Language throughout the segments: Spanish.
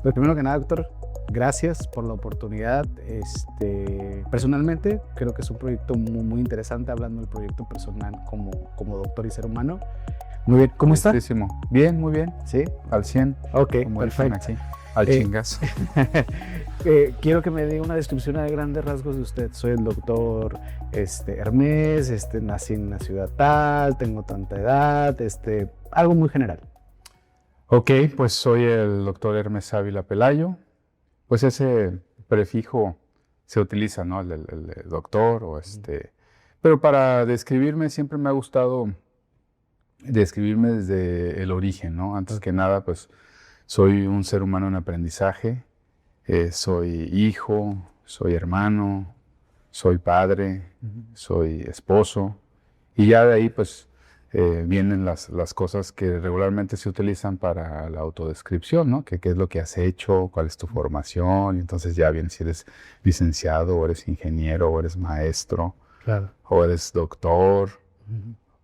Pues primero que nada, doctor, gracias por la oportunidad. Personalmente, creo que es un proyecto muy interesante, hablando del proyecto personal como doctor y ser humano. Muy bien, ¿cómo está? Muchísimo. Bien, muy bien. Sí. Al 100. Ok, Como dicen perfecto. aquí. Al chingazo. Quiero que me dé una descripción a grandes rasgos de usted. Soy el doctor Hermes, nací en la ciudad tal, tengo tanta edad, algo muy general. Ok, pues soy el doctor Hermes Ávila Pelayo. Pues ese prefijo se utiliza, ¿no? El doctor o Pero para describirme siempre me ha gustado describirme desde el origen, ¿no? Antes que nada, pues soy un ser humano en aprendizaje. Soy hijo, soy hermano, soy padre, soy esposo. Y ya de ahí, pues, vienen las cosas que regularmente se utilizan para la autodescripción, ¿no? ¿Qué es lo que has hecho? ¿Cuál es tu formación? Y entonces ya bien si eres licenciado, o eres ingeniero, o eres maestro, Claro. o eres doctor,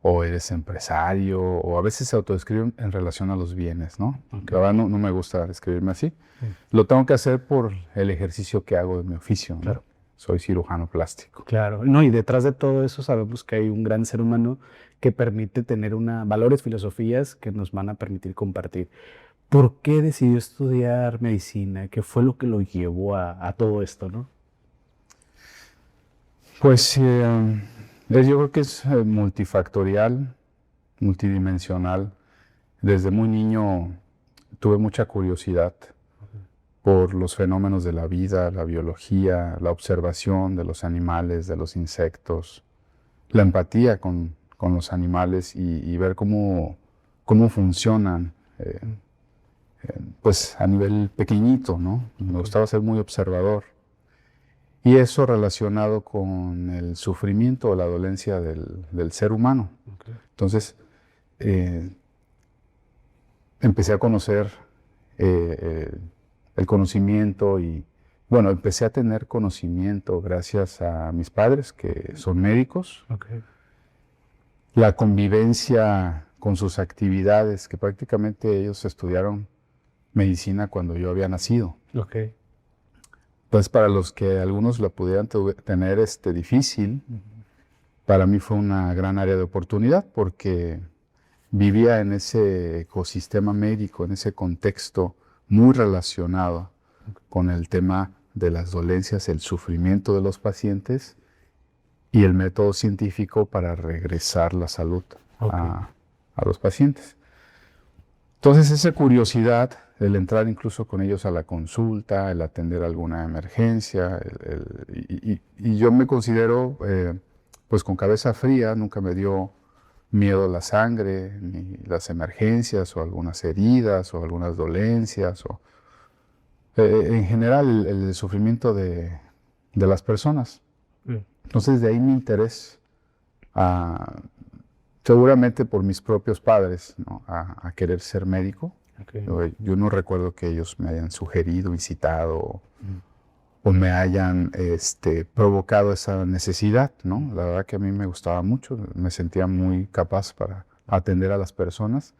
o eres empresario, o a veces se autodescriben en relación a los bienes, ¿no? Okay. La verdad no me gusta describirme así. Sí. Lo tengo que hacer por el ejercicio que hago de mi oficio, ¿no? Claro. Soy cirujano plástico. Claro, no, y detrás de todo eso sabemos que hay un gran ser humano que permite tener valores, filosofías que nos van a permitir compartir. ¿Por qué decidió estudiar medicina? ¿Qué fue lo que lo llevó a todo esto, no? Pues yo creo que es multifactorial, multidimensional. Desde muy niño tuve mucha curiosidad por los fenómenos de la vida, la biología, la observación de los animales, de los insectos, la empatía con los animales y ver cómo funcionan, pues a nivel pequeñito, ¿no? Me gustaba ser muy observador. Y eso relacionado con el sufrimiento o la dolencia del ser humano. Okay. Entonces, empecé a conocer el conocimiento y, bueno, empecé a tener conocimiento gracias a mis padres, que son médicos. Okay. La convivencia con sus actividades, que prácticamente ellos estudiaron medicina cuando yo había nacido. Okay. Entonces, para los que algunos la pudieran tener difícil, para mí fue una gran área de oportunidad porque vivía en ese ecosistema médico, en ese contexto muy relacionado con el tema de las dolencias, el sufrimiento de los pacientes y el método científico para regresar la salud a los pacientes. Entonces, esa curiosidad, el entrar incluso con ellos a la consulta, el atender alguna emergencia, y yo me considero pues con cabeza fría, nunca me dio miedo la sangre, ni las emergencias, o algunas heridas, o algunas dolencias, o en general el sufrimiento de las personas. Entonces de ahí mi interés, seguramente por mis propios padres, ¿no? a querer ser médico. Okay. Yo no recuerdo que ellos me hayan sugerido, incitado, o me hayan provocado esa necesidad, ¿no? La verdad que a mí me gustaba mucho, me sentía muy capaz para atender a las personas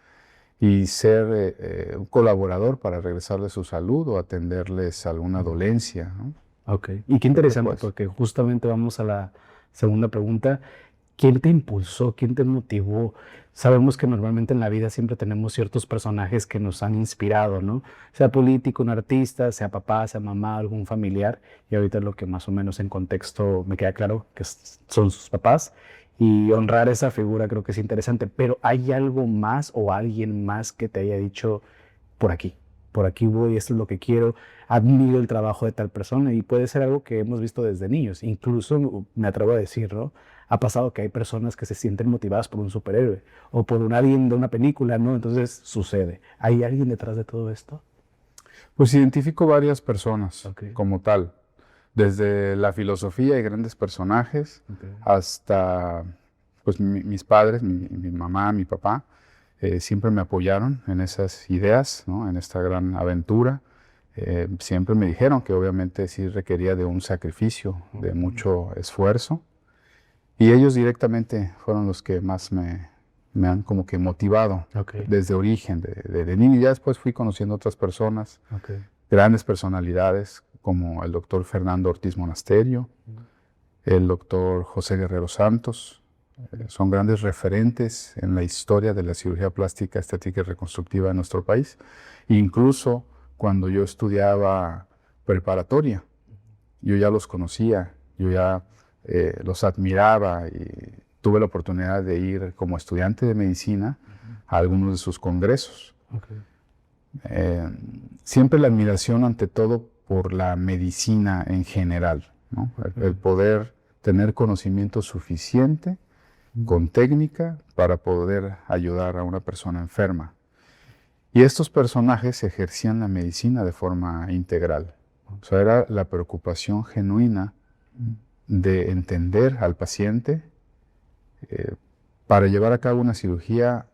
y ser un colaborador para regresarles su salud o atenderles alguna dolencia, ¿no? Ok, y qué interesante, porque justamente vamos a la segunda pregunta. ¿Quién te impulsó? ¿Quién te motivó? Sabemos que normalmente en la vida siempre tenemos ciertos personajes que nos han inspirado, ¿no? Sea político, un artista, sea papá, sea mamá, algún familiar. Y ahorita lo que más o menos en contexto me queda claro que son sus papás. Y honrar esa figura creo que es interesante. Pero ¿hay algo más o alguien más que te haya dicho por aquí voy, esto es lo que quiero, admiro el trabajo de tal persona? Y puede ser algo que hemos visto desde niños, incluso me atrevo a decir, ¿no? Ha pasado que hay personas que se sienten motivadas por un superhéroe o por alguien de una película, ¿no? Entonces sucede. ¿Hay alguien detrás de todo esto? Pues identifico varias personas como tal, desde la filosofía y grandes personajes hasta pues mis padres, mi mamá, mi papá. Siempre me apoyaron en esas ideas, ¿no? En esta gran aventura. Siempre me dijeron que obviamente sí requería de un sacrificio, de mucho esfuerzo. Y ellos directamente fueron los que más me han como que motivado desde origen, de niño. Ya después fui conociendo otras personas, grandes personalidades como el doctor Fernando Ortiz Monasterio, el doctor José Guerrero Santos. Son grandes referentes en la historia de la cirugía plástica, estética y reconstructiva de nuestro país. Incluso cuando yo estudiaba preparatoria, yo ya los conocía, yo ya los admiraba y tuve la oportunidad de ir como estudiante de medicina a algunos de sus congresos. Siempre la admiración ante todo por la medicina en general, ¿no? El poder tener conocimiento suficiente con técnica para poder ayudar a una persona enferma. Y estos personajes ejercían la medicina de forma integral. O sea, era la preocupación genuina de entender al paciente. Para llevar a cabo una cirugía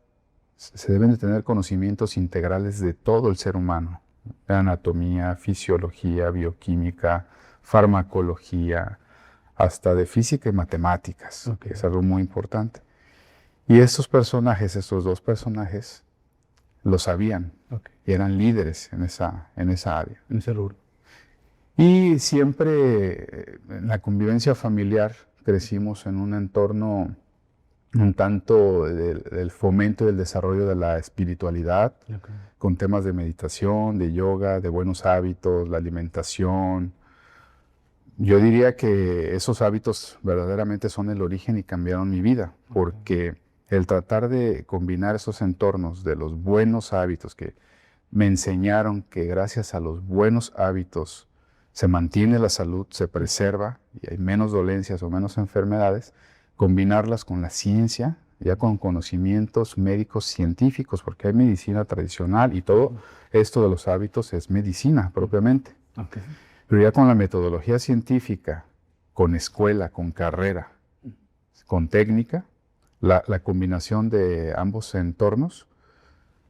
se deben de tener conocimientos integrales de todo el ser humano. De anatomía, fisiología, bioquímica, farmacología, hasta de física y matemáticas, que es algo muy importante. Y estos dos personajes, lo sabían y eran líderes en esa área. En ese rubro. Y siempre en la convivencia familiar crecimos en un entorno un tanto del fomento y del desarrollo de la espiritualidad, con temas de meditación, de yoga, de buenos hábitos, la alimentación. Yo diría que esos hábitos verdaderamente son el origen y cambiaron mi vida, porque el tratar de combinar esos entornos de los buenos hábitos que me enseñaron que gracias a los buenos hábitos se mantiene la salud, se preserva y hay menos dolencias o menos enfermedades, combinarlas con la ciencia, ya con conocimientos médicos científicos, porque hay medicina tradicional y todo esto de los hábitos es medicina propiamente. Pero ya con la metodología científica, con escuela, con carrera, con técnica, la combinación de ambos entornos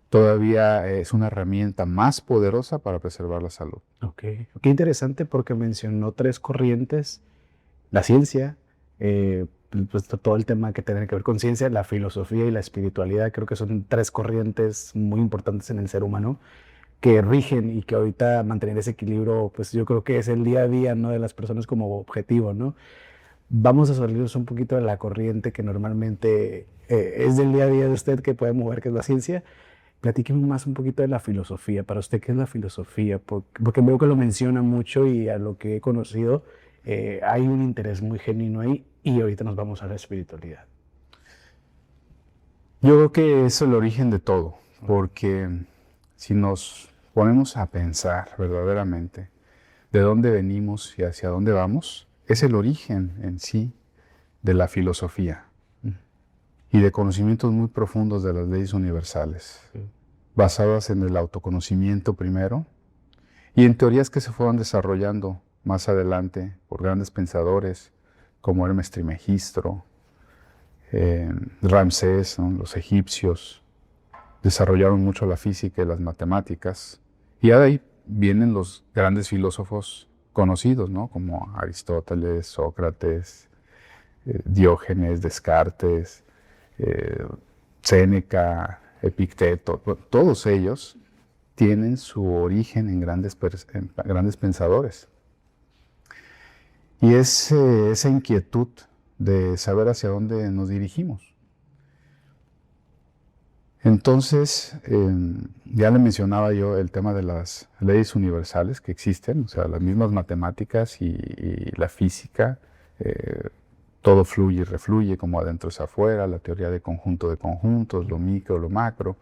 todavía es una herramienta más poderosa para preservar la salud. Qué interesante, porque mencionó 3 corrientes: la ciencia, pues todo el tema que tiene que ver con ciencia, la filosofía y la espiritualidad. Creo que son 3 corrientes muy importantes en el ser humano que rigen, y que ahorita mantener ese equilibrio, pues yo creo que es el día a día, ¿no?, de las personas como objetivo, ¿no? Vamos a salirnos un poquito de la corriente que normalmente es del día a día de usted, que puede mover, que es la ciencia. Platíqueme más un poquito de la filosofía. Para usted, ¿qué es la filosofía? Porque veo que lo menciona mucho, y a lo que he conocido hay un interés muy genuino ahí, y ahorita nos vamos a la espiritualidad. Yo creo que es el origen de todo, porque si nos ponemos a pensar verdaderamente de dónde venimos y hacia dónde vamos, es el origen en sí de la filosofía y de conocimientos muy profundos de las leyes universales, basadas en el autoconocimiento primero y en teorías que se fueron desarrollando más adelante por grandes pensadores como Hermes Trismegisto, Ramsés, ¿no? Los egipcios desarrollaron mucho la física y las matemáticas, y de ahí vienen los grandes filósofos conocidos, ¿no?, como Aristóteles, Sócrates, Diógenes, Descartes, Séneca, Epicteto. Todos ellos tienen su origen en grandes pensadores. Y es esa inquietud de saber hacia dónde nos dirigimos. Entonces, ya le mencionaba yo el tema de las leyes universales que existen, o sea, las mismas matemáticas y la física, todo fluye y refluye, como adentro es afuera, la teoría de conjuntos, lo micro, lo macro.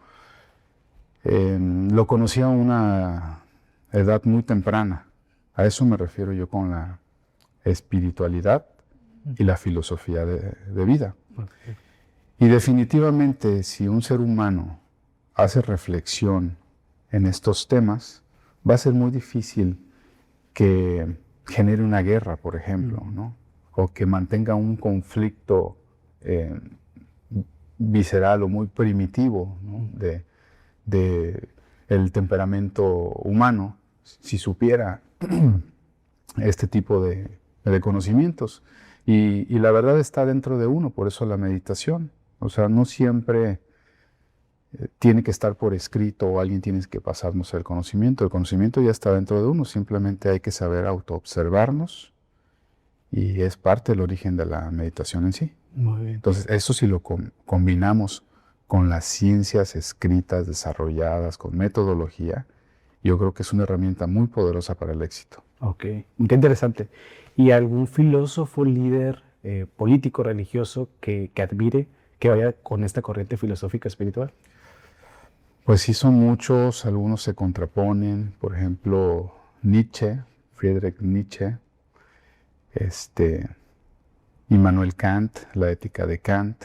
Lo conocí a una edad muy temprana. A eso me refiero yo con la espiritualidad y la filosofía de vida. Y definitivamente, si un ser humano hace reflexión en estos temas, va a ser muy difícil que genere una guerra, por ejemplo, ¿no?, o que mantenga un conflicto visceral o muy primitivo, ¿no?, de el temperamento humano, si supiera este tipo de conocimientos. Y la verdad está dentro de uno, por eso la meditación. O sea, no siempre tiene que estar por escrito o alguien tiene que pasarnos el conocimiento. El conocimiento ya está dentro de uno, simplemente hay que saber autoobservarnos y es parte del origen de la meditación en sí. Muy bien. Entonces, eso si lo combinamos con las ciencias escritas, desarrolladas, con metodología, yo creo que es una herramienta muy poderosa para el éxito. Ok, qué interesante. ¿Y algún filósofo, líder, político, religioso que admire, que vaya con esta corriente filosófica espiritual? Pues sí, son muchos, algunos se contraponen, por ejemplo, Nietzsche, Friedrich Nietzsche, Immanuel Kant, la ética de Kant,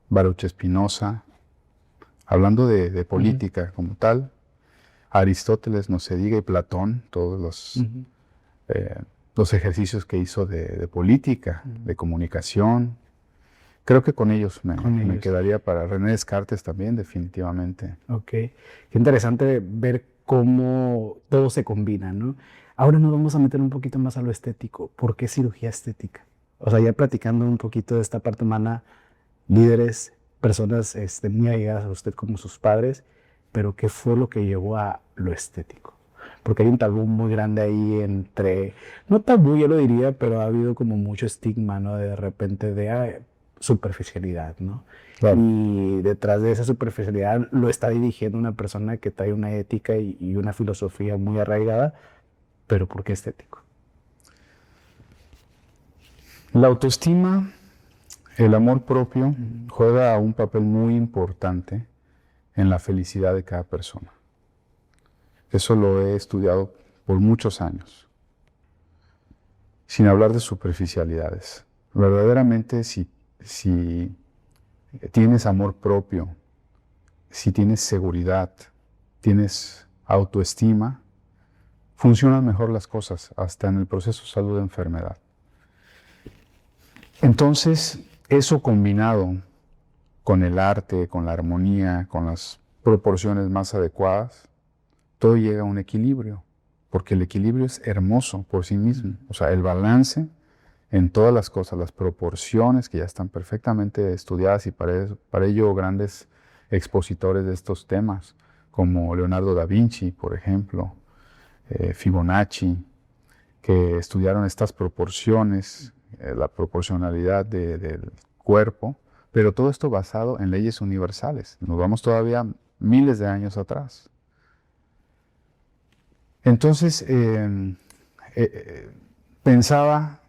Baruch Spinoza, hablando de política como tal, Aristóteles, no se diga, y Platón, todos los ejercicios que hizo de política, de comunicación. Creo que con ellos me quedaría para René Descartes también, definitivamente. Ok, qué interesante ver cómo todo se combina, ¿no? Ahora nos vamos a meter un poquito más a lo estético. ¿Por qué cirugía estética? O sea, ya platicando un poquito de esta parte humana, líderes, personas muy allegadas a usted como sus padres, pero ¿qué fue lo que llevó a lo estético? Porque hay un tabú muy grande ahí entre, no tabú yo lo diría, pero ha habido como mucho estigma, ¿no? De repente de superficialidad, ¿no? Claro. Y detrás de esa superficialidad lo está dirigiendo una persona que trae una ética y una filosofía muy arraigada, pero ¿por qué estético? La autoestima, el amor propio, juega un papel muy importante en la felicidad de cada persona. Eso lo he estudiado por muchos años, sin hablar de superficialidades. Verdaderamente, si tienes amor propio, si tienes seguridad, tienes autoestima, funcionan mejor las cosas, hasta en el proceso salud-enfermedad. Entonces, eso combinado con el arte, con la armonía, con las proporciones más adecuadas, todo llega a un equilibrio, porque el equilibrio es hermoso por sí mismo. O sea, el balance en todas las cosas, las proporciones que ya están perfectamente estudiadas y para ello grandes expositores de estos temas, como Leonardo da Vinci, por ejemplo, Fibonacci, que estudiaron estas proporciones, la proporcionalidad del cuerpo, pero todo esto basado en leyes universales. Nos vamos todavía miles de años atrás. Entonces, pensaba,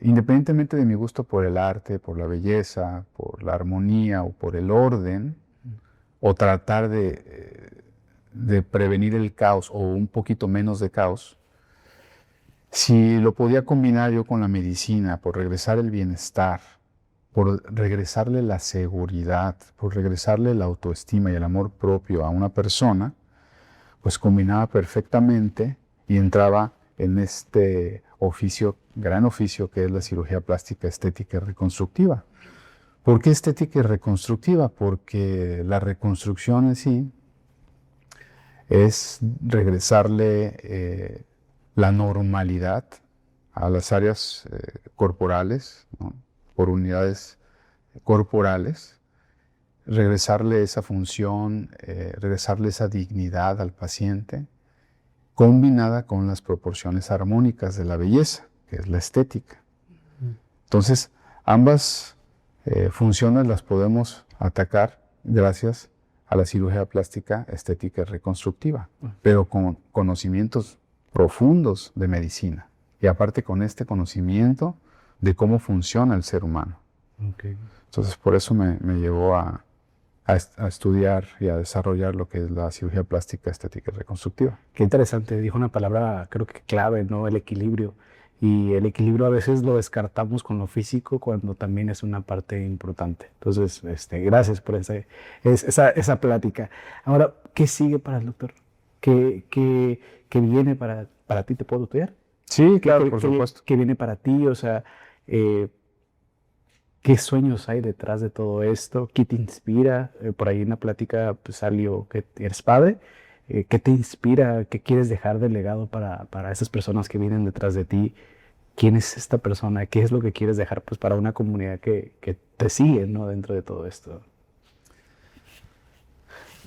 independientemente de mi gusto por el arte, por la belleza, por la armonía o por el orden, o tratar de prevenir el caos o un poquito menos de caos, si lo podía combinar yo con la medicina, por regresar el bienestar, por regresarle la seguridad, por regresarle la autoestima y el amor propio a una persona, pues combinaba perfectamente y entraba en este oficio, gran oficio que es la cirugía plástica estética y reconstructiva. ¿Por qué estética y reconstructiva? Porque la reconstrucción en sí es regresarle la normalidad a las áreas corporales, ¿no? Por unidades corporales, regresarle esa función, regresarle esa dignidad al paciente, combinada con las proporciones armónicas de la belleza, que es la estética. Entonces, ambas funciones las podemos atacar gracias a la cirugía plástica estética y reconstructiva, pero con conocimientos profundos de medicina y aparte con este conocimiento de cómo funciona el ser humano. Okay. Entonces, por eso me llevó a estudiar y a desarrollar lo que es la cirugía plástica estética y reconstructiva. Qué interesante, dijo una palabra creo que clave, ¿no? El equilibrio. Y el equilibrio a veces lo descartamos con lo físico cuando también es una parte importante. Entonces, gracias por esa plática. Ahora, ¿qué sigue para el doctor? ¿Qué viene para ti? ¿Te puedo estudiar? Sí, claro, por supuesto. ¿Qué viene para ti? O sea, ¿qué sueños hay detrás de todo esto? ¿Qué te inspira? Por ahí en la plática pues, salió que eres padre. ¿Qué te inspira? ¿Qué quieres dejar de legado para esas personas que vienen detrás de ti? ¿Quién es esta persona? ¿Qué es lo que quieres dejar pues, para una comunidad que te sigue, ¿no? Dentro de todo esto?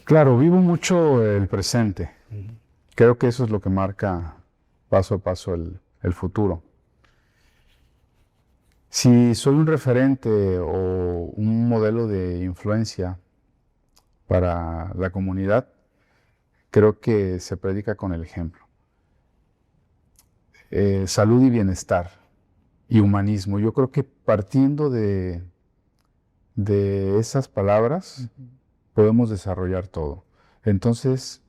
Claro, vivo mucho el presente. Creo que eso es lo que marca paso a paso el futuro. Si soy un referente o un modelo de influencia para la comunidad, creo que se predica con el ejemplo. Salud y bienestar y humanismo. Yo creo que partiendo de esas palabras podemos desarrollar todo. Entonces,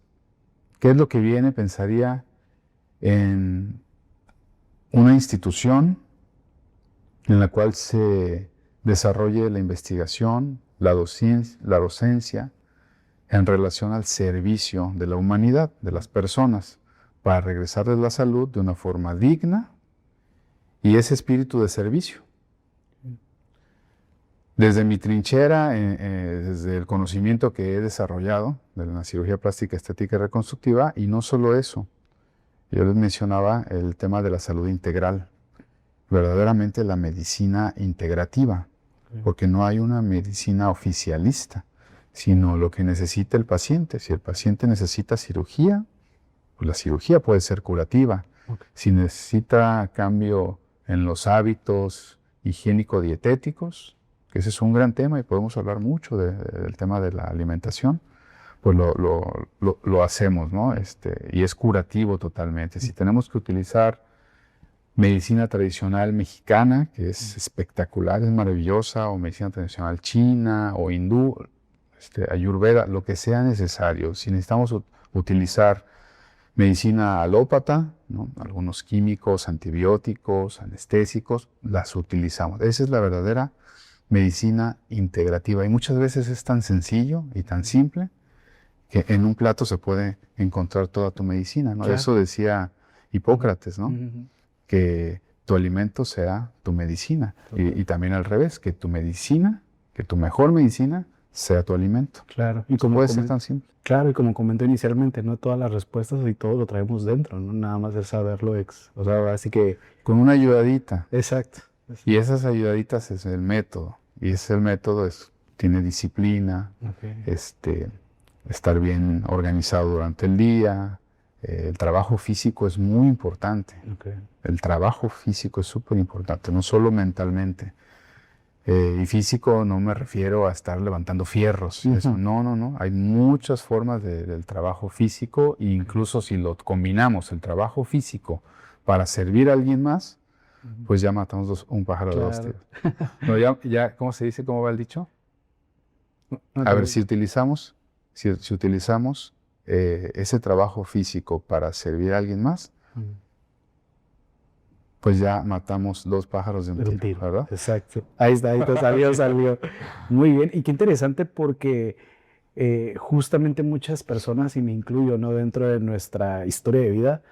¿qué es lo que viene? Pensaría en una institución en la cual se desarrolle la investigación, la docencia en relación al servicio de la humanidad, de las personas, para regresarles la salud de una forma digna y ese espíritu de servicio. Desde mi trinchera, desde el conocimiento que he desarrollado de la cirugía plástica, estética y reconstructiva, y no solo eso, yo les mencionaba el tema de la salud integral, verdaderamente la medicina integrativa, porque no hay una medicina oficialista, sino lo que necesita el paciente. Si el paciente necesita cirugía, pues la cirugía puede ser curativa. Si necesita cambio en los hábitos higiénico-dietéticos, que ese es un gran tema y podemos hablar mucho del tema de la alimentación, pues lo hacemos, ¿no? Y es curativo totalmente. Si tenemos que utilizar medicina tradicional mexicana, que es espectacular, es maravillosa, o medicina tradicional china o hindú, ayurveda, lo que sea necesario. Si necesitamos utilizar medicina alópata, ¿no? Algunos químicos, antibióticos, anestésicos, las utilizamos. Esa es la verdadera medicina integrativa y muchas veces es tan sencillo y tan simple que en un plato se puede encontrar toda tu medicina, ¿no? Claro. Eso decía Hipócrates, ¿no? Que tu alimento sea tu medicina. Y también al revés, que tu medicina, que tu mejor medicina sea tu alimento. Claro. Y como puede ser tan simple. Claro, y como comenté inicialmente, no todas las respuestas y todo lo traemos dentro, ¿no? Nada más es saberlo, o sea, así que... Con una ayudadita. Exacto. Y esas ayudaditas es el método. Y ese método tiene disciplina, estar bien organizado durante el día. El trabajo físico es muy importante. El trabajo físico es súper importante, no solo mentalmente. Y físico no me refiero a estar levantando fierros. Eso, no. Hay muchas formas del trabajo físico e incluso si lo combinamos, el trabajo físico para servir a alguien más, pues ya matamos un pájaro de dos tiros. No, ya, ¿cómo se dice? ¿Cómo va el dicho? A ver, si utilizamos ese trabajo físico para servir a alguien más, pues ya matamos dos pájaros de un tiro, ¿verdad? Exacto. Ahí está, ahí te salió. Muy bien. Y qué interesante porque justamente muchas personas, y me incluyo, ¿no? Dentro de nuestra historia de vida,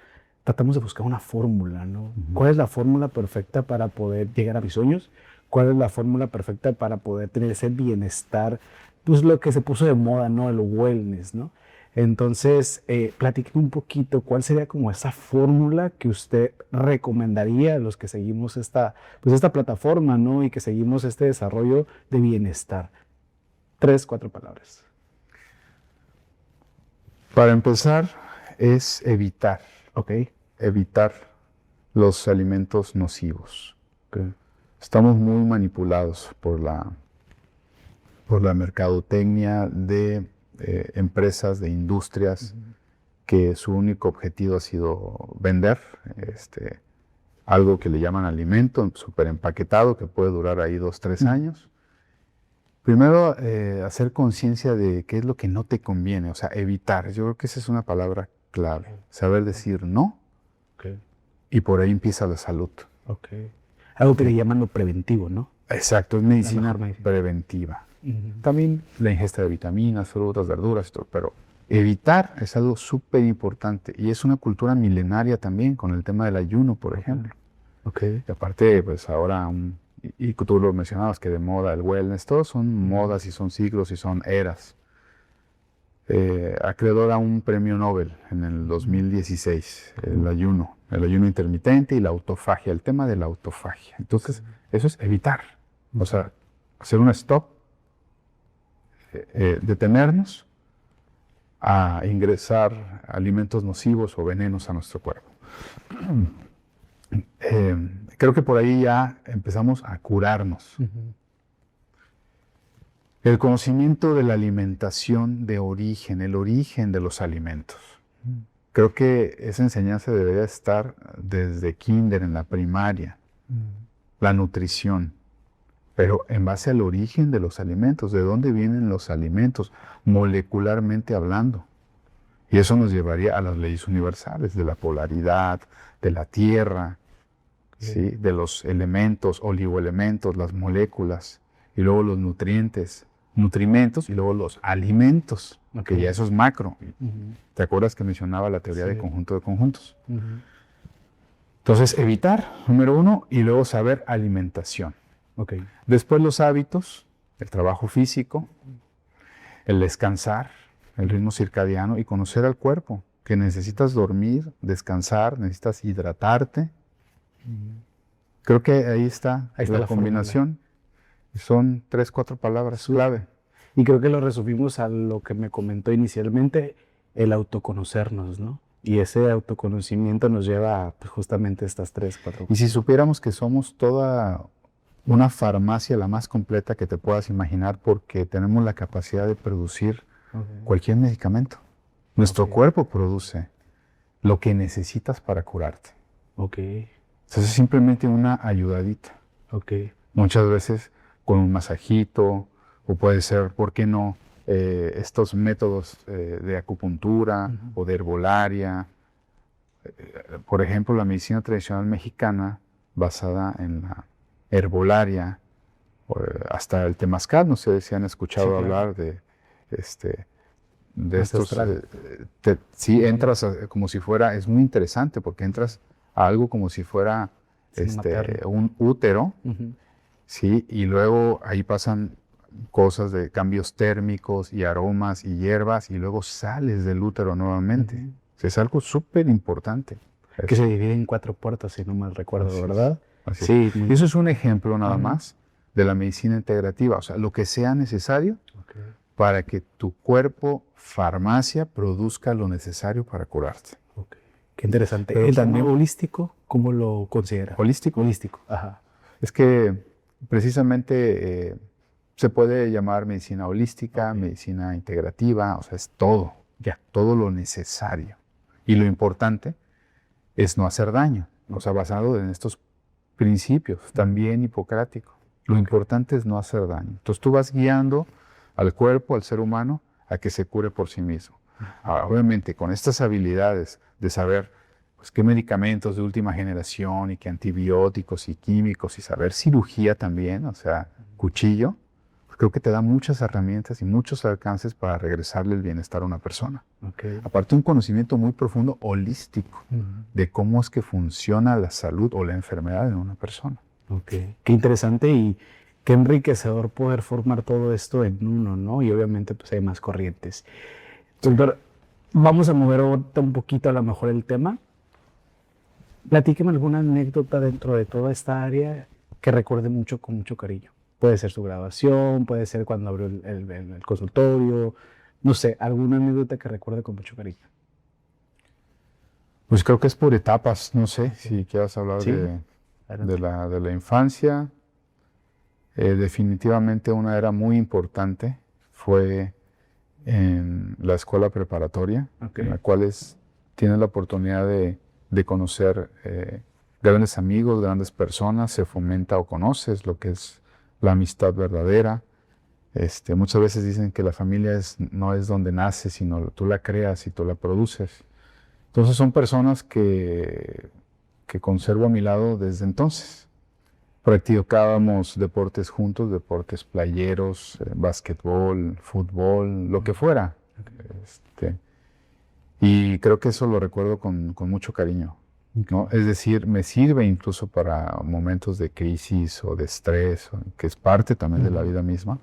tratamos de buscar una fórmula, ¿no? ¿Cuál es la fórmula perfecta para poder llegar a mis sueños? ¿Cuál es la fórmula perfecta para poder tener ese bienestar? Pues lo que se puso de moda, ¿no? El wellness, ¿no? Entonces, platíqueme un poquito, ¿cuál sería como esa fórmula que usted recomendaría a los que seguimos esta plataforma, ¿no? Y que seguimos este desarrollo de bienestar? 3, 4 palabras. Para empezar, es evitar. Evitar los alimentos nocivos. Estamos muy manipulados por la mercadotecnia de empresas, de industrias, que su único objetivo ha sido vender algo que le llaman alimento, súper empaquetado, que puede durar ahí 2, 3 años. Primero, hacer conciencia de qué es lo que no te conviene, o sea, evitar. Yo creo que esa es una palabra clave. Saber decir no, y por ahí empieza la salud. Algo que le llaman lo preventivo, ¿no? Exacto, es medicina preventiva. También la ingesta de vitaminas, frutas, verduras, todo, pero evitar es algo súper importante y es una cultura milenaria también con el tema del ayuno, por ejemplo. Y aparte, pues ahora, y tú lo mencionabas, que de moda el wellness, todos son modas y son siglos y son eras. Acreedor a un premio Nobel en el 2016, el ayuno intermitente y la autofagia, el tema de la autofagia. Entonces, eso es evitar, o sea, hacer un stop, detenernos a ingresar alimentos nocivos o venenos a nuestro cuerpo. Creo que por ahí ya empezamos a curarnos. El conocimiento de la alimentación de origen, el origen de los alimentos. Creo que esa enseñanza debería estar desde kinder, en la primaria, la nutrición, pero en base al origen de los alimentos, de dónde vienen los alimentos, molecularmente hablando. Y eso nos llevaría a las leyes universales, de la polaridad, de la tierra, ¿sí? De los elementos, oligoelementos, las moléculas, y luego los nutrientes, nutrimentos, y luego los alimentos, que ya eso es macro. ¿Te acuerdas que mencionaba la teoría de conjunto de conjuntos? Entonces, evitar, número uno, y luego saber alimentación. Después los hábitos, el trabajo físico, el descansar, el ritmo circadiano y conocer al cuerpo, que necesitas dormir, descansar, necesitas hidratarte. Creo que ahí está la combinación. Son 3, 4 palabras clave. Y creo que lo resumimos a lo que me comentó inicialmente, el autoconocernos, ¿no? Y ese autoconocimiento nos lleva a pues, justamente estas 3, 4 cosas. Y si supiéramos que somos toda una farmacia la más completa que te puedas imaginar, porque tenemos la capacidad de producir cualquier medicamento. Nuestro cuerpo produce lo que necesitas para curarte. Entonces es simplemente una ayudadita. Muchas veces con un masajito, o puede ser, ¿por qué no? Estos métodos de acupuntura o de herbolaria. Por ejemplo, la medicina tradicional mexicana, basada en la herbolaria, hasta el temazcal, no sé si han escuchado hablar de estos. Sí, entras como si fuera, es muy interesante porque entras a algo como si fuera un útero, ¿sí? Y luego ahí pasan cosas de cambios térmicos y aromas y hierbas y luego sales del útero nuevamente. Es algo súper importante. Que se divide en 4 puertas, si no mal recuerdo, Así ¿verdad? Así Sí. Y eso es un ejemplo nada más de la medicina integrativa, o sea, lo que sea necesario para que tu cuerpo, farmacia, produzca lo necesario para curarte. Qué interesante. Pero ¿El también holístico, cómo lo considera? ¿Holístico? Holístico, ajá. Es que precisamente se puede llamar medicina holística, medicina integrativa, o sea, es todo, todo lo necesario. Y lo importante es no hacer daño, o sea, basado en estos principios, también hipocrático. Lo importante es no hacer daño. Entonces tú vas guiando al cuerpo, al ser humano, a que se cure por sí mismo. Ahora, obviamente, con estas habilidades de saber pues, qué medicamentos de última generación y qué antibióticos y químicos y saber cirugía también, o sea, cuchillo, pues creo que te da muchas herramientas y muchos alcances para regresarle el bienestar a una persona. Aparte, un conocimiento muy profundo, holístico, de cómo es que funciona la salud o la enfermedad en una persona. Qué interesante y qué enriquecedor poder formar todo esto en uno, ¿no? Y obviamente pues hay más corrientes. Doctor, vamos a mover ahorita un poquito a lo mejor el tema. Platíqueme alguna anécdota dentro de toda esta área que recuerde mucho con mucho cariño. Puede ser su graduación, puede ser cuando abrió el consultorio, no sé, alguna anécdota que recuerde con mucho cariño. Pues creo que es por etapas, no sé si quieras hablar de la infancia. Definitivamente una era muy importante fue en la escuela preparatoria, en la cual tienes la oportunidad de conocer grandes amigos, grandes personas, se fomenta o conoces lo que es la amistad verdadera. Muchas veces dicen que la familia no es donde nace, sino tú la creas y tú la produces. Entonces son personas que conservo a mi lado desde entonces. Practicábamos deportes juntos, deportes playeros, básquetbol, fútbol, lo que fuera. Y creo que eso lo recuerdo con mucho cariño, ¿no? Es decir, me sirve incluso para momentos de crisis o de estrés, que es parte también de la vida misma,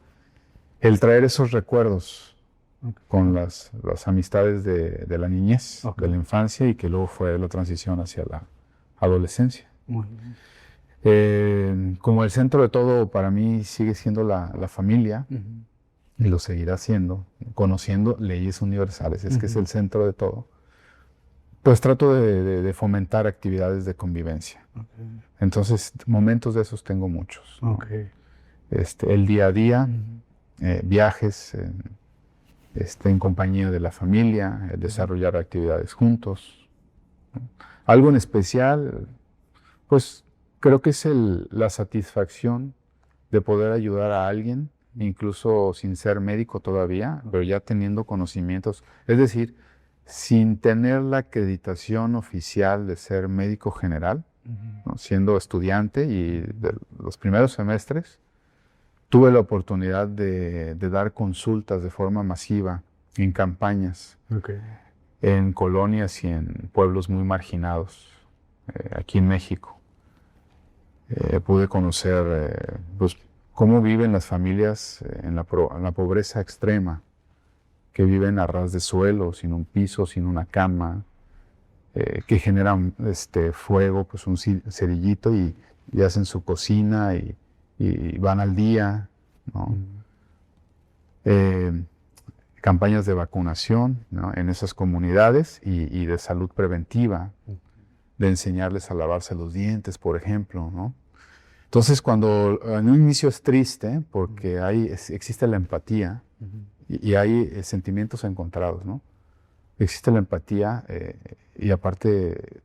el traer esos recuerdos con las amistades de la niñez, de la infancia, y que luego fue la transición hacia la adolescencia. Muy bien. Como el centro de todo para mí sigue siendo la familia, y lo seguirá haciendo, conociendo leyes universales, es que es el centro de todo, pues trato de fomentar actividades de convivencia. Entonces, momentos de esos tengo muchos, ¿no? El día a día, viajes en compañía de la familia, desarrollar actividades juntos. Algo en especial, pues creo que es la satisfacción de poder ayudar a alguien, incluso sin ser médico todavía, pero ya teniendo conocimientos, es decir, sin tener la acreditación oficial de ser médico general, ¿no? Siendo estudiante y de los primeros semestres, tuve la oportunidad de dar consultas de forma masiva en campañas, en colonias y en pueblos muy marginados, aquí en México. Pude conocer pues, cómo viven las familias en la pobreza extrema, que viven a ras de suelo, sin un piso, sin una cama, que generan fuego, pues un cerillito y hacen su cocina y van al día, ¿no? Campañas de vacunación, ¿no? En esas comunidades y de salud preventiva, de enseñarles a lavarse los dientes, por ejemplo, ¿no? Entonces, cuando en un inicio es triste, porque existe la empatía y hay sentimientos encontrados, ¿no? Existe la empatía y aparte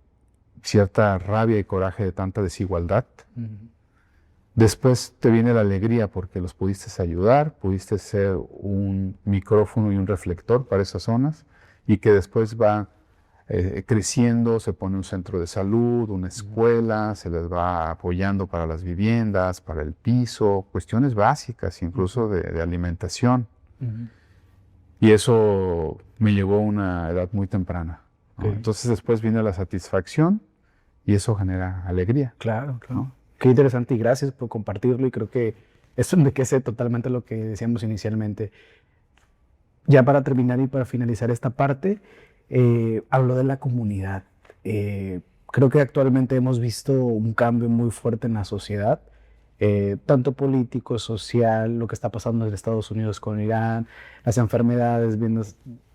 cierta rabia y coraje de tanta desigualdad. Después te viene la alegría porque los pudiste ayudar, pudiste ser un micrófono y un reflector para esas zonas y que después va creciendo, se pone un centro de salud, una escuela, se les va apoyando para las viviendas, para el piso, cuestiones básicas, incluso de alimentación. Y eso me llevó a una edad muy temprana, ¿no? Entonces después viene la satisfacción y eso genera alegría. Claro, claro. ¿No? Qué interesante y gracias por compartirlo y creo que eso enriquece totalmente lo que decíamos inicialmente. Ya para terminar y para finalizar esta parte, habló de la comunidad. Creo que actualmente hemos visto un cambio muy fuerte en la sociedad, tanto político, social, lo que está pasando en Estados Unidos con Irán, las enfermedades viendo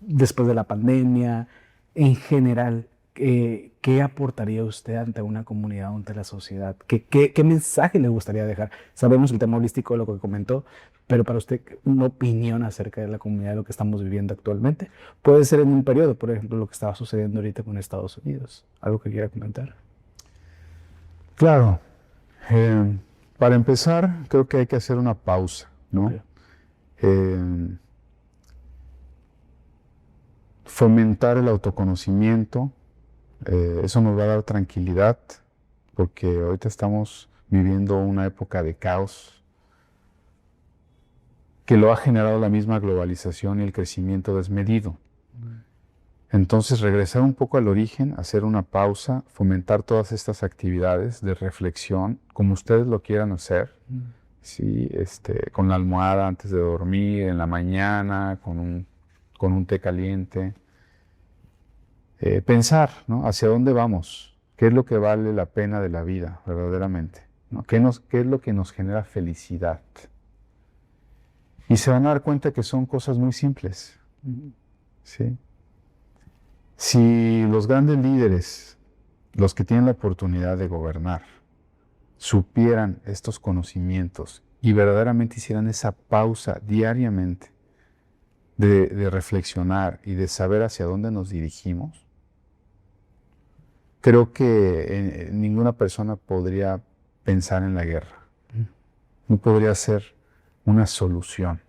después de la pandemia, en general. ¿Qué aportaría usted ante una comunidad, ante la sociedad? ¿Qué mensaje le gustaría dejar? Sabemos el tema holístico, lo que comentó, pero para usted, una opinión acerca de la comunidad, de lo que estamos viviendo actualmente. Puede ser en un periodo, por ejemplo, lo que estaba sucediendo ahorita con Estados Unidos. ¿Algo que quiera comentar? Claro. Para empezar, creo que hay que hacer una pausa, ¿no? Fomentar el autoconocimiento. Eso nos va a dar tranquilidad, porque ahorita estamos viviendo una época de caos que lo ha generado la misma globalización y el crecimiento desmedido. Entonces, regresar un poco al origen, hacer una pausa, fomentar todas estas actividades de reflexión, como ustedes lo quieran hacer, ¿sí? Con la almohada antes de dormir, en la mañana, con un té caliente. Pensar, ¿no? Hacia dónde vamos, qué es lo que vale la pena de la vida, verdaderamente, ¿no? ¿Qué es lo que nos genera felicidad? Y se van a dar cuenta que son cosas muy simples, ¿sí? Si los grandes líderes, los que tienen la oportunidad de gobernar, supieran estos conocimientos y verdaderamente hicieran esa pausa diariamente de reflexionar y de saber hacia dónde nos dirigimos, creo que ninguna persona podría pensar en la guerra. No podría ser una solución.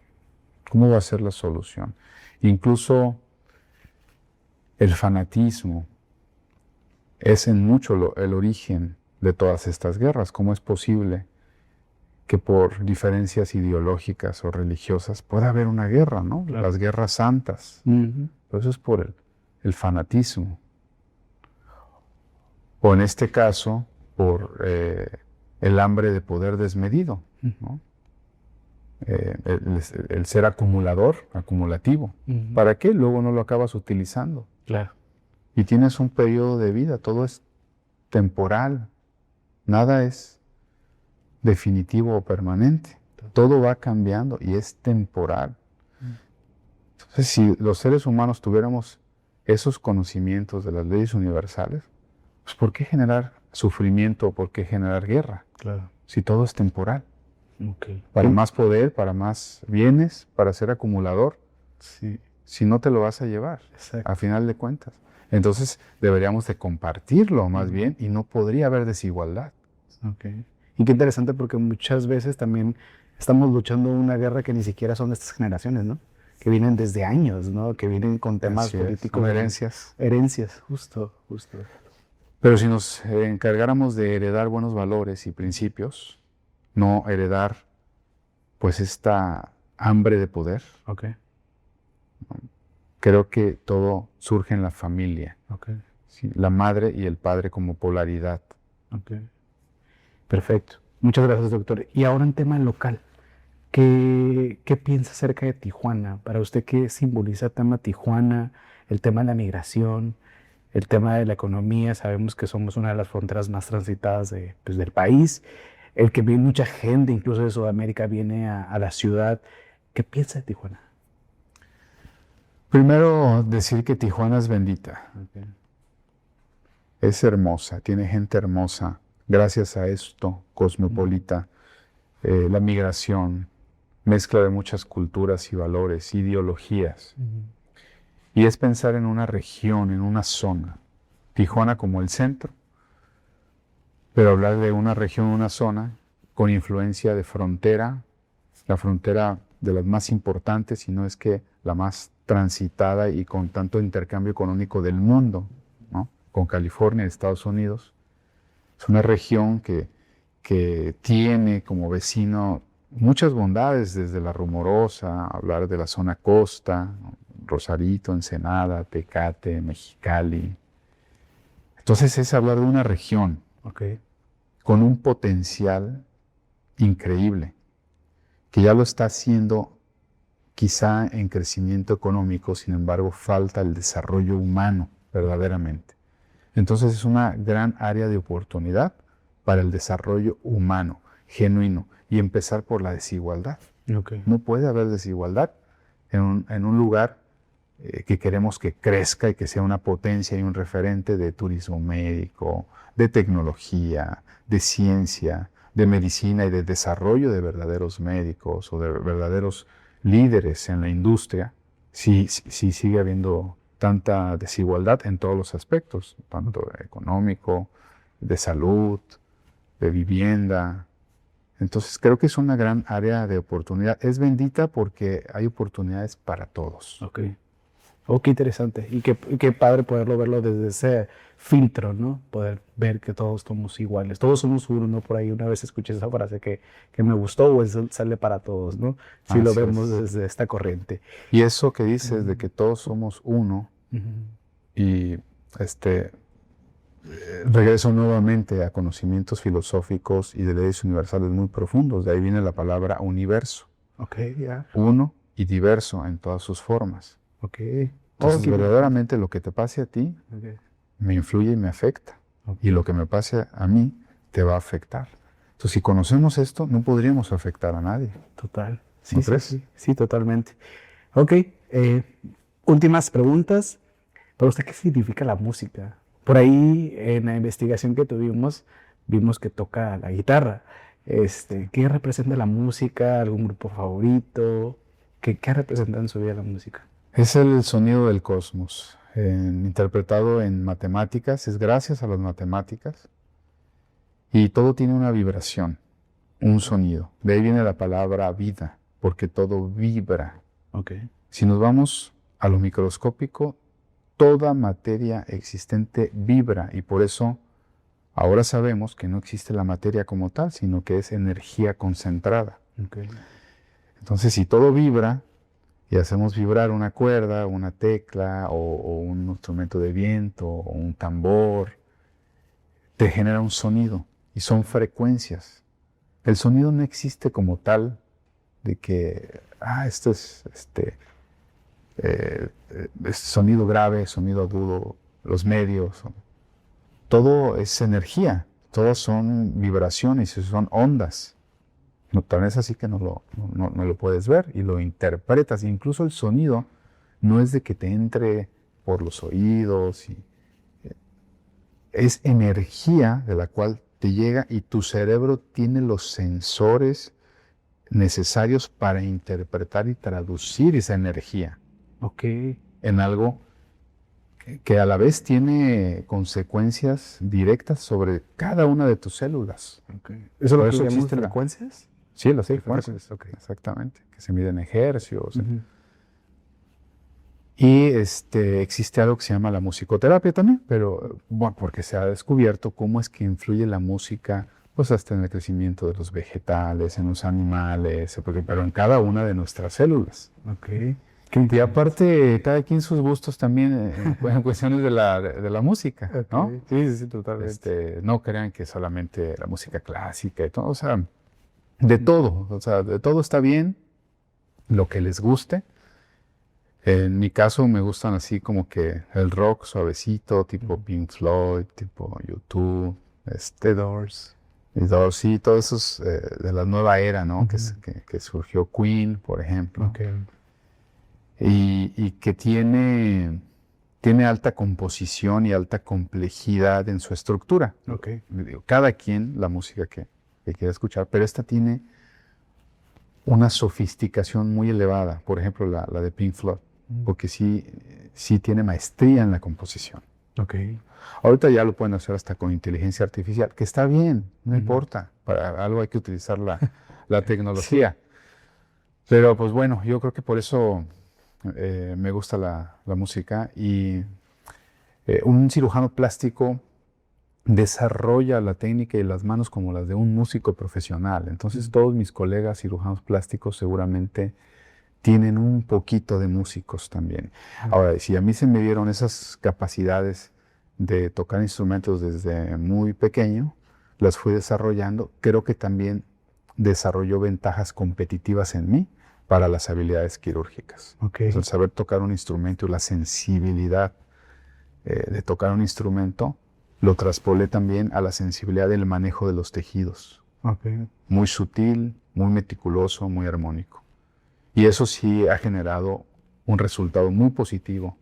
¿Cómo va a ser la solución? Incluso el fanatismo es en mucho el origen de todas estas guerras. ¿Cómo es posible que por diferencias ideológicas o religiosas pueda haber una guerra, ¿no? Claro. Las guerras santas. Pero eso es por el fanatismo. O en este caso, por el hambre de poder desmedido, ¿no? El ser acumulativo. ¿Para qué? Luego no lo acabas utilizando. Claro. Y tienes un periodo de vida, todo es temporal, nada es definitivo o permanente. Todo va cambiando y es temporal. Entonces, si los seres humanos tuviéramos esos conocimientos de las leyes universales, pues ¿por qué generar sufrimiento? ¿Por qué generar guerra? Claro. Si todo es temporal. Okay. Para más poder, para más bienes, para ser acumulador, Sí, si no te lo vas a llevar, exacto. a final de cuentas. Entonces deberíamos de compartirlo más bien y no podría haber desigualdad. Okay. Y qué interesante porque muchas veces también estamos luchando una guerra que ni siquiera son de estas generaciones, ¿no? Que vienen desde años, ¿no? Que vienen con temas Así es, políticos. son herencias. Herencias, justo, justo. Pero si nos encargáramos de heredar buenos valores y principios, no heredar pues esta hambre de poder, Okay. creo que todo surge en la familia. Okay. ¿Sí? La madre y el padre como polaridad. Okay. Perfecto. Muchas gracias, doctor. Y ahora en tema local, ¿qué piensa acerca de Tijuana? Para usted, ¿qué simboliza el tema Tijuana, el tema de la migración, el tema de la economía? Sabemos que somos una de las fronteras más transitadas pues, del país. El que viene mucha gente, incluso de Sudamérica, viene a la ciudad. ¿Qué piensa de Tijuana? Primero, decir que Tijuana es bendita. Okay. Es hermosa, tiene gente hermosa. Gracias a esto, cosmopolita, la migración, mezcla de muchas culturas y valores, ideologías. Y es pensar en una región, en una zona. Tijuana como el centro, pero hablar de una región, una zona, con influencia de frontera, la frontera de las más importantes, si no es que la más transitada y con tanto intercambio económico del mundo, ¿no? Con California, Estados Unidos. Es una región que tiene como vecino muchas bondades, desde la Rumorosa, hablar de la zona costa, ¿no? Rosarito, Ensenada, Tecate, Mexicali. Entonces es hablar de una región Okay. con un potencial increíble, que ya lo está haciendo quizá en crecimiento económico, sin embargo falta el desarrollo humano verdaderamente. Entonces es una gran área de oportunidad para el desarrollo humano, genuino, y empezar por la desigualdad. Okay. No puede haber desigualdad en un lugar que queremos que crezca y que sea una potencia y un referente de turismo médico, de tecnología, de ciencia, de medicina y de desarrollo de verdaderos médicos o de verdaderos líderes en la industria, si sigue habiendo tanta desigualdad en todos los aspectos, tanto económico, de salud, de vivienda. Entonces creo que es una gran área de oportunidad. Es bendita porque hay oportunidades para todos. Okay. Oh, qué interesante. Y qué padre poderlo verlo desde ese filtro, ¿no? Poder ver que todos somos iguales. Todos somos uno, ¿no? Por ahí una vez escuché esa frase que me gustó, o eso sale para todos, ¿no? Si lo Así vemos es. desde esta corriente. Y eso que dices de que todos somos uno, y regreso nuevamente a conocimientos filosóficos y de leyes universales muy profundos. De ahí viene la palabra universo. Ok, ya. Uno y diverso en todas sus formas. Ok. Entonces, verdaderamente lo que te pase a ti Okay. me influye y me afecta. Okay. Y lo que me pase a mí te va a afectar. Entonces, si conocemos esto, no podríamos afectar a nadie. Total. ¿No Sí, crees? sí, totalmente. Ok. Últimas preguntas. ¿Para usted qué significa la música? Por ahí, en la investigación que tuvimos, vimos que toca la guitarra. ¿Qué representa la música? ¿Algún grupo favorito? ¿Qué representa en su vida la música? Es el sonido del cosmos, interpretado en matemáticas, es gracias a las matemáticas, y todo tiene una vibración, un sonido. De ahí viene la palabra vida, porque todo vibra. Okay. Si nos vamos a lo microscópico, toda materia existente vibra, y por eso ahora sabemos que no existe la materia como tal, sino que es energía concentrada. Okay. Entonces, si todo vibra, y hacemos vibrar una cuerda, una tecla, o un instrumento de viento, o un tambor, te genera un sonido, y son frecuencias. El sonido no existe como tal, de que, esto es sonido grave, sonido agudo, los medios. Todo es energía, todos son vibraciones y son ondas. No, tal vez así que no lo puedes ver y lo interpretas. Incluso el sonido no es de que te entre por los oídos, es energía de la cual te llega y tu cerebro tiene los sensores necesarios para interpretar y traducir esa energía en algo que a la vez tiene consecuencias directas sobre cada una de tus células. ¿Eso Por lo que eso llamamos existe frecuencias? Sí, las frecuencias, exactamente, que se miden en hercios. Y existe algo que se llama la musicoterapia también, pero bueno, porque se ha descubierto cómo es que influye la música, pues hasta en el crecimiento de los vegetales, en los animales, pero en cada una de nuestras células. Y aparte, cada quien sus gustos también en cuestiones de la música, ¿no? Sí, totalmente. No crean que solamente la música clásica y todo, o sea, de todo está bien, lo que les guste. En mi caso me gustan así como que el rock suavecito, tipo Pink Floyd, tipo U2, The Doors. The Doors, sí, todos esos de la nueva era, ¿no? Que surgió Queen, por ejemplo. Y que tiene alta composición y alta complejidad en su estructura. Cada quien la música que quiera escuchar, pero esta tiene una sofisticación muy elevada, por ejemplo la de Pink Floyd, porque sí tiene maestría en la composición. Ahorita ya lo pueden hacer hasta con inteligencia artificial, que está bien, no importa, para algo hay que utilizar la tecnología. Pero pues bueno, yo creo que por eso me gusta la música y un cirujano plástico desarrolla la técnica y las manos como las de un músico profesional. Entonces todos mis colegas cirujanos plásticos seguramente tienen un poquito de músicos también. Ahora, si a mí se me dieron esas capacidades de tocar instrumentos desde muy pequeño, las fui desarrollando, creo que también desarrolló ventajas competitivas en mí para las habilidades quirúrgicas. El saber tocar un instrumento y la sensibilidad de tocar un instrumento lo traspolé también a la sensibilidad del manejo de los tejidos. Muy sutil, muy meticuloso, muy armónico. Y eso sí ha generado un resultado muy positivo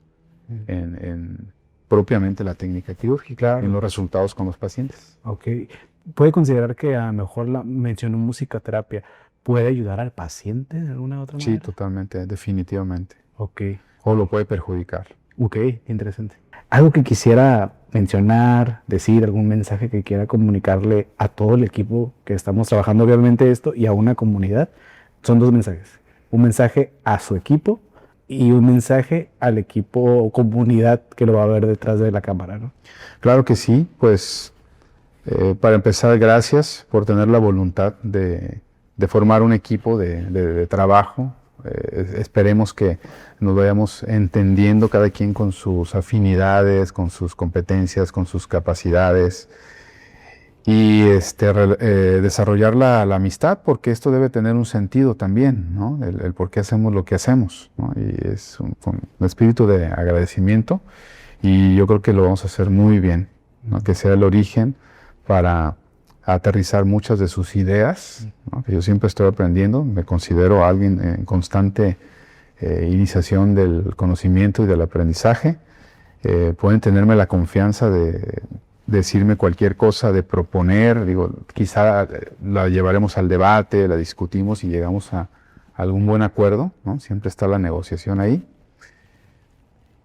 en propiamente la técnica quirúrgica, en los resultados con los pacientes. ¿Puede considerar que a lo mejor la mencionó musicoterapia puede ayudar al paciente de alguna otra manera? Sí, totalmente, definitivamente. O lo puede perjudicar. Interesante. Algo que quisiera mencionar, decir, algún mensaje que quiera comunicarle a todo el equipo que estamos trabajando obviamente esto y a una comunidad, son dos mensajes. Un mensaje a su equipo y un mensaje al equipo o comunidad que lo va a ver detrás de la cámara, ¿no? Claro que sí, pues para empezar, gracias por tener la voluntad de formar un equipo de trabajo. Esperemos que nos vayamos entendiendo cada quien con sus afinidades, con sus competencias, con sus capacidades y desarrollar la amistad, porque esto debe tener un sentido también, ¿no? El por qué hacemos lo que hacemos, ¿no? Y es un espíritu de agradecimiento y yo creo que lo vamos a hacer muy bien, ¿no? Que sea el origen para aterrizar muchas de sus ideas, ¿no? Que yo siempre estoy aprendiendo, me considero alguien en constante iniciación del conocimiento y del aprendizaje. Pueden tenerme la confianza de decirme cualquier cosa, de proponer, quizá la llevaremos al debate, la discutimos y llegamos a algún buen acuerdo, ¿no? Siempre está la negociación ahí.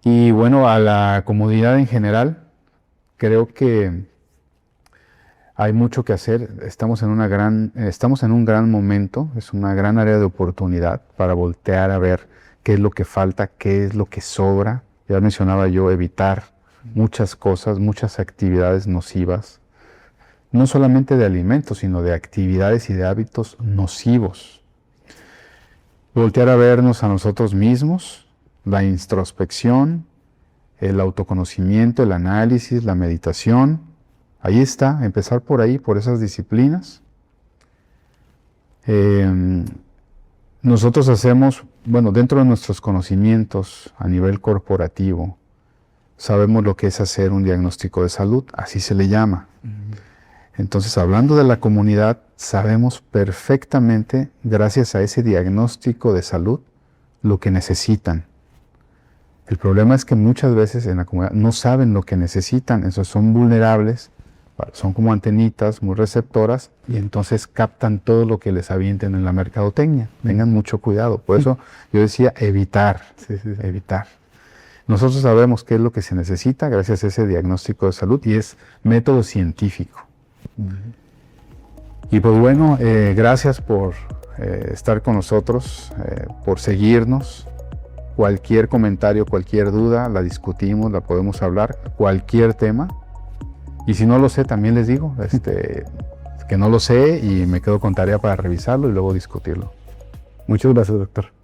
Y bueno, a la comunidad en general, creo que hay mucho que hacer, estamos en un gran momento, es una gran área de oportunidad para voltear a ver qué es lo que falta, qué es lo que sobra. Ya mencionaba yo, evitar muchas cosas, muchas actividades nocivas, no solamente de alimentos, sino de actividades y de hábitos nocivos. Voltear a vernos a nosotros mismos, la introspección, el autoconocimiento, el análisis, la meditación. Ahí está, empezar por ahí, por esas disciplinas. Nosotros hacemos, dentro de nuestros conocimientos a nivel corporativo, sabemos lo que es hacer un diagnóstico de salud, así se le llama. Entonces, hablando de la comunidad, sabemos perfectamente, gracias a ese diagnóstico de salud, lo que necesitan. El problema es que muchas veces en la comunidad no saben lo que necesitan, entonces son vulnerables, son como antenitas muy receptoras y entonces captan todo lo que les avienten en la mercadotecnia. Tengan mucho cuidado. Por eso yo decía evitar, evitar. Nosotros sabemos qué es lo que se necesita gracias a ese diagnóstico de salud y es método científico. Y pues bueno, gracias por estar con nosotros, por seguirnos. Cualquier comentario, cualquier duda, la discutimos, la podemos hablar, cualquier tema. Y si no lo sé, también les digo que no lo sé y me quedo con tarea para revisarlo y luego discutirlo. Muchas gracias, doctor.